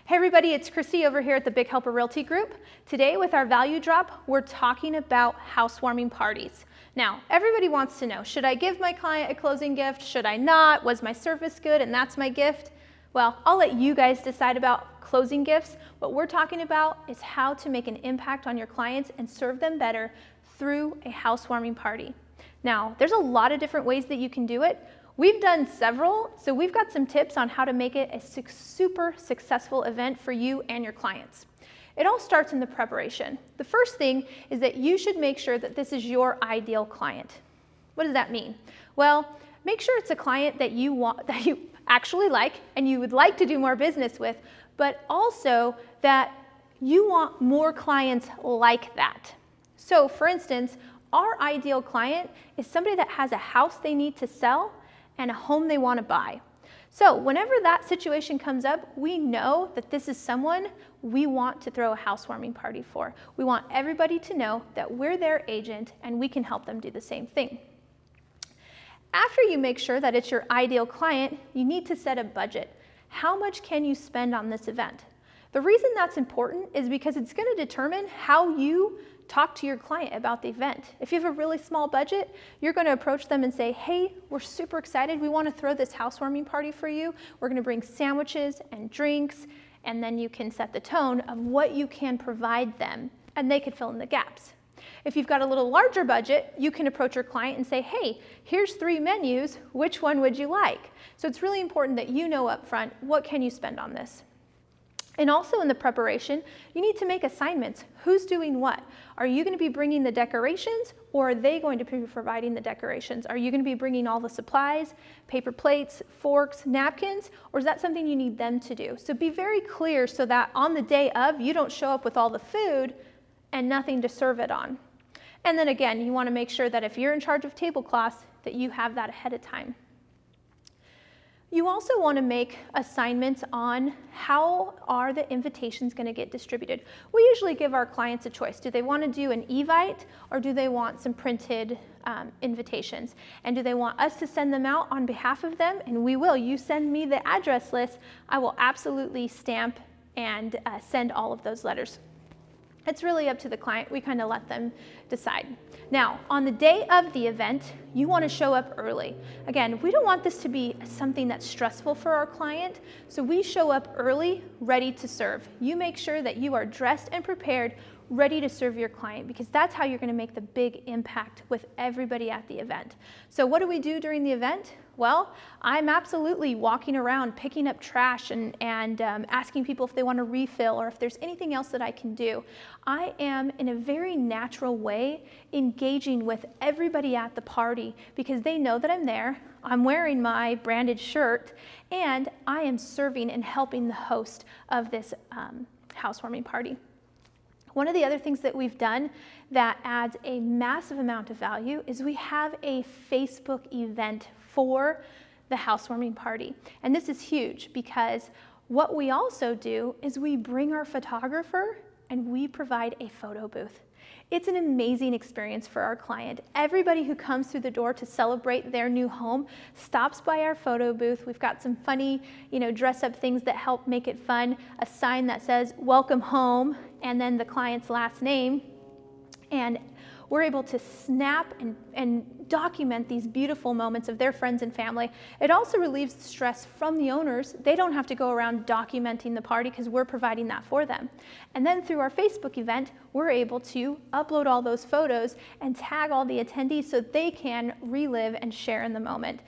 Hey everybody, it's Christy over here at the Big Helper Realty Group. Today with our value drop, we're talking about housewarming parties. Now, everybody wants to know, should I give my client a closing gift? Should I not? Was my service good and that's my gift? Well, I'll let you guys decide about closing gifts. What we're talking about is how to make an impact on your clients and serve them better through a housewarming party. Now, there's a lot of different ways that you can do it. We've done several, so we've got some tips on how to make it a super successful event for you and your clients. It all starts in the preparation. The first thing is that you should make sure that this is your ideal client. What does that mean? Well, make sure it's a client that you actually like and you would like to do more business with, but also that you want more clients like that. So for instance, our ideal client is somebody that has a house they need to sell and a home they want to buy. So whenever that situation comes up, we know that this is someone we want to throw a housewarming party for. We want everybody to know that we're their agent and we can help them do the same thing. After you make sure that it's your ideal client, you need to set a budget. How much can you spend on this event? The reason that's important is because it's going to determine how you talk to your client about the event. If you have a really small budget, you're going to approach them and say, hey, we're super excited. We want to throw this housewarming party for you. We're going to bring sandwiches and drinks, and then you can set the tone of what you can provide them, and they could fill in the gaps. If you've got a little larger budget, you can approach your client and say, hey, here's 3 menus. Which one would you like? So it's really important that you know up front, what can you spend on this? And also in the preparation, you need to make assignments. Who's doing what? Are you going to be bringing the decorations, or are they going to be providing the decorations? Are you going to be bringing all the supplies, paper plates, forks, napkins, or is that something you need them to do? So be very clear so that on the day of, you don't show up with all the food and nothing to serve it on. And then again, you want to make sure that if you're in charge of tablecloths, that you have that ahead of time. You also want to make assignments on how are the invitations going to get distributed. We usually give our clients a choice. Do they want to do an Evite, or do they want some printed invitations? And do they want us to send them out on behalf of them? And we will. You send me the address list, I will absolutely stamp and send all of those letters. It's really up to the client. We kind of let them decide. Now, on the day of the event, you want to show up early. Again, we don't want this to be something that's stressful for our client, so we show up early, ready to serve. You make sure that you are dressed and prepared, ready to serve your client, because that's how you're going to make the big impact with everybody at the event. So what do we do during the event? Well, I'm absolutely walking around picking up trash and asking people if they want to refill or if there's anything else that I can do. I am in a very natural way engaging with everybody at the party because they know that I'm there, I'm wearing my branded shirt, and I am serving and helping the host of this housewarming party. One of the other things that we've done that adds a massive amount of value is we have a Facebook event for the housewarming party. And this is huge because what we also do is we bring our photographer and we provide a photo booth. It's an amazing experience for our client. Everybody who comes through the door to celebrate their new home stops by our photo booth. We've got some funny, dress up things that help make it fun, a sign that says welcome home, and then the client's last name. And we're able to snap and document these beautiful moments of their friends and family. It also relieves the stress from the owners. They don't have to go around documenting the party because we're providing that for them. And then through our Facebook event, we're able to upload all those photos and tag all the attendees so they can relive and share in the moment.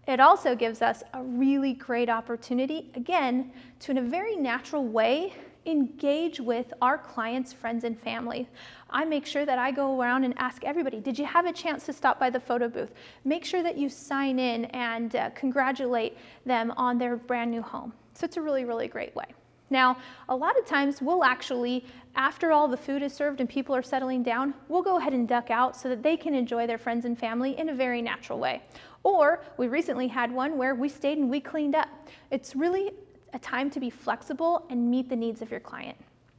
It also gives us a really great opportunity, again, to in a very natural way engage with our clients' friends and family. I make sure that I go around and ask everybody, did you have a chance to stop by the photo booth? Make sure that you sign in and congratulate them on their brand new home. So it's a really, really great way. Now, a lot of times we'll actually, after all the food is served and people are settling down, we'll go ahead and duck out so that they can enjoy their friends and family in a very natural way. Or we recently had one where we stayed and we cleaned up. It's really a time to be flexible and meet the needs of your client.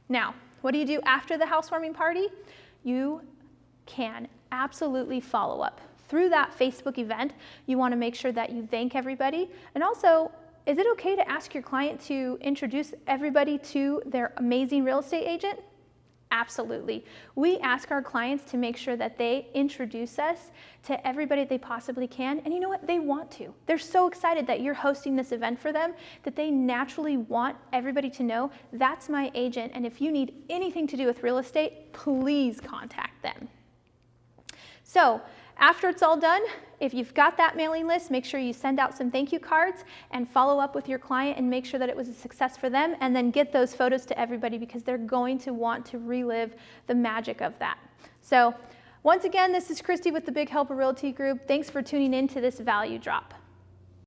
Now, what do you do after the housewarming party? You can absolutely follow up. Through that Facebook event, you want to make sure that you thank everybody, and also is it okay to ask your client to introduce everybody to their amazing real estate agent? Absolutely. We ask our clients to make sure that they introduce us to everybody they possibly can. And you know what? They want to. They're so excited that you're hosting this event for them that they naturally want everybody to know, that's my agent. And if you need anything to do with real estate, please contact them. So after it's all done, if you've got that mailing list, make sure you send out some thank you cards and follow up with your client and make sure that it was a success for them, and then get those photos to everybody because they're going to want to relive the magic of that. So once again, this is Christy with the Big Helper Realty Group. Thanks for tuning in to this value drop.